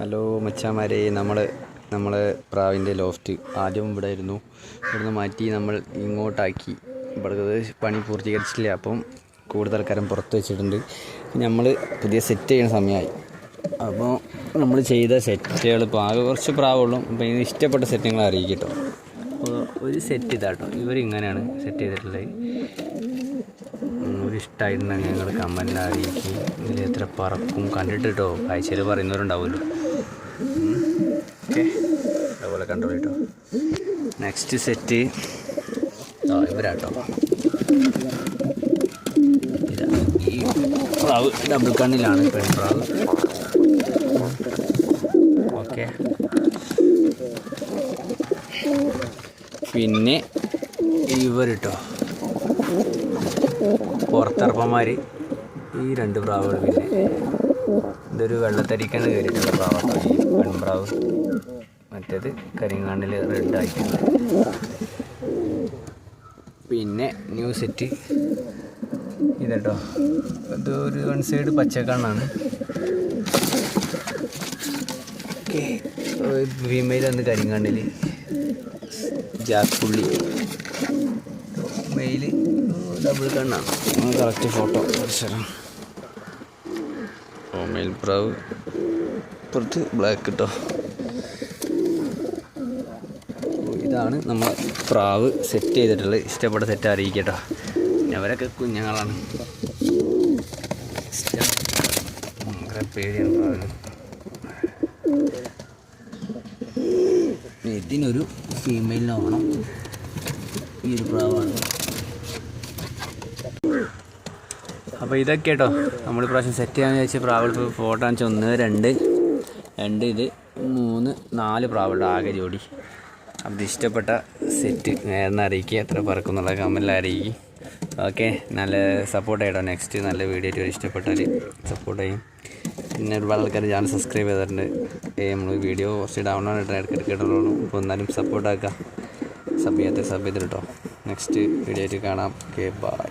Hello മച്ചാമാരെ, നമ്മൾ പ്രാവിൻ്റെ loft ആദ്യം ഇവിടെ ആയിരുന്നു. ഇവിടുന്ന് മാറ്റി നമ്മൾ ഇങ്ങോട്ടാക്കി. ഇവിടെ പണി പൂർത്തീകരിച്ചില്ല, അപ്പം കൂടുതൽ ആൾക്കാരും പുറത്ത് വെച്ചിട്ടുണ്ട്. നമ്മൾ പുതിയ സെറ്റ് ചെയ്യുന്ന സമയമായി. അപ്പോൾ നമ്മൾ ചെയ്ത സെറ്റുകൾ ഇപ്പോൾ ആകെ കുറച്ച് പ്രാവുള്ളൂ. അപ്പോൾ ഇതിന് ഇഷ്ടപ്പെട്ട സെറ്റ് നിങ്ങൾ അറിയിക്കട്ടോ. അപ്പോൾ ഒരു സെറ്റ് ഇതാട്ടോ, ഇവരിങ്ങനെയാണ് സെറ്റ് ചെയ്തിട്ടുള്ളത്. ഇഷ്ടമായിട്ടുണ്ടെങ്കിൽ ഞങ്ങൾ കമൻറ്റിൽ അറിയിക്കും. ഇതിൽ എത്ര പറക്കും കണ്ടിട്ട് കേട്ടോ. കാഴ്ചയിൽ പറയുന്നവരുണ്ടാവുമല്ലോ. ഓക്കെ, അതുപോലെ കണ്ടോളൂ കേട്ടോ. നെക്സ്റ്റ് സെറ്റ് ഇവരാട്ടോ. ഈ പ്രാവ് ഡബിൾ കണ്ണിലാണ് പെൺപ്രാവ്. ഓക്കെ, പിന്നെ ഇവർ കേട്ടോ പുറത്തിറപ്പന്മാർ. ഈ രണ്ട് പ്രാവുകൾ, പിന്നെ ഇതൊരു വെള്ളത്തരിക്കാണ് കയറിയിട്ടുള്ള പ്രാവാട്ടോ, ഈ പെൺപ്രാവ്. മറ്റേത് കരിങ്ങാണ്ടിൽ റെഡായിട്ടുണ്ട്. പിന്നെ ന്യൂ സെറ്റ് ഇതട്ടോ, ഇതൊരു വൺ സൈഡ് പച്ചക്കണ്ണാണ്. ഓക്കെ, ഫീമെയിൽ വന്ന് കരിങ്ങാണ്ടിൽ ജാക്കുള്ളി, മെയില് ഡബിൾ കണ്ണാണ്. കറക്റ്റ് ഫോട്ടോ ശരം. മെയിൽ പ്രാവ് പുറത്ത് ബ്ലാക്ക് കേട്ടോ. ഇതാണ് നമ്മൾ പ്രാവ് സെറ്റ് ചെയ്തിട്ടുള്ളത്. ഇഷ്ടപ്പെട്ട സെറ്റ് അറിയിക്കട്ടോ. പിന്നെ അവരൊക്കെ കുഞ്ഞുങ്ങളാണ്. ഭയങ്കര പേടിയാണ് പ്രാവിന്. ഇതിനൊരു ഫീമെയിലിനെ വേണം. ഈ ഒരു പ്രാവാണ്. അപ്പോൾ ഇതൊക്കെ കേട്ടോ നമ്മൾ പ്രാവശ്യം സെറ്റ് ചെയ്യാമെന്ന് വിചാരിച്ച പ്രാവുകൾ. ഇപ്പോൾ ഫോട്ടോ കാണിച്ചാൽ 1 2 ഇത് 3 4 പ്രാവുകളുടെ ആകെ ജോഡി. അപ്പോൾ ഇഷ്ടപ്പെട്ട സെറ്റ് നേർന്ന് അറിയിക്കുക. എത്ര പറക്കും എന്നുള്ള കമൻറ്റിൽ അറിയിക്കും. ഓക്കെ, നല്ല സപ്പോർട്ട് ചെയ്യട്ടോ. നെക്സ്റ്റ് നല്ല വീഡിയോ ആയിട്ട് ഇഷ്ടപ്പെട്ടാൽ സപ്പോർട്ട് ചെയ്യും. പിന്നെ ഒരുപാട് ആൾക്കാർ ചാനൽ സബ്സ്ക്രൈബ് ചെയ്തിട്ടുണ്ട്. നമ്മൾ വീഡിയോ കുറച്ച് ഡൗൺ ആയിട്ട് ഇടയ്ക്കിടയ്ക്ക് ഇടുള്ളൂ. അപ്പോൾ എന്നാലും സപ്പോർട്ടാക്കുക. സബ് ചെയ്തിട്ട് കേട്ടോ. നെക്സ്റ്റ് വീഡിയോ ആയിട്ട് കാണാം. Okay, by.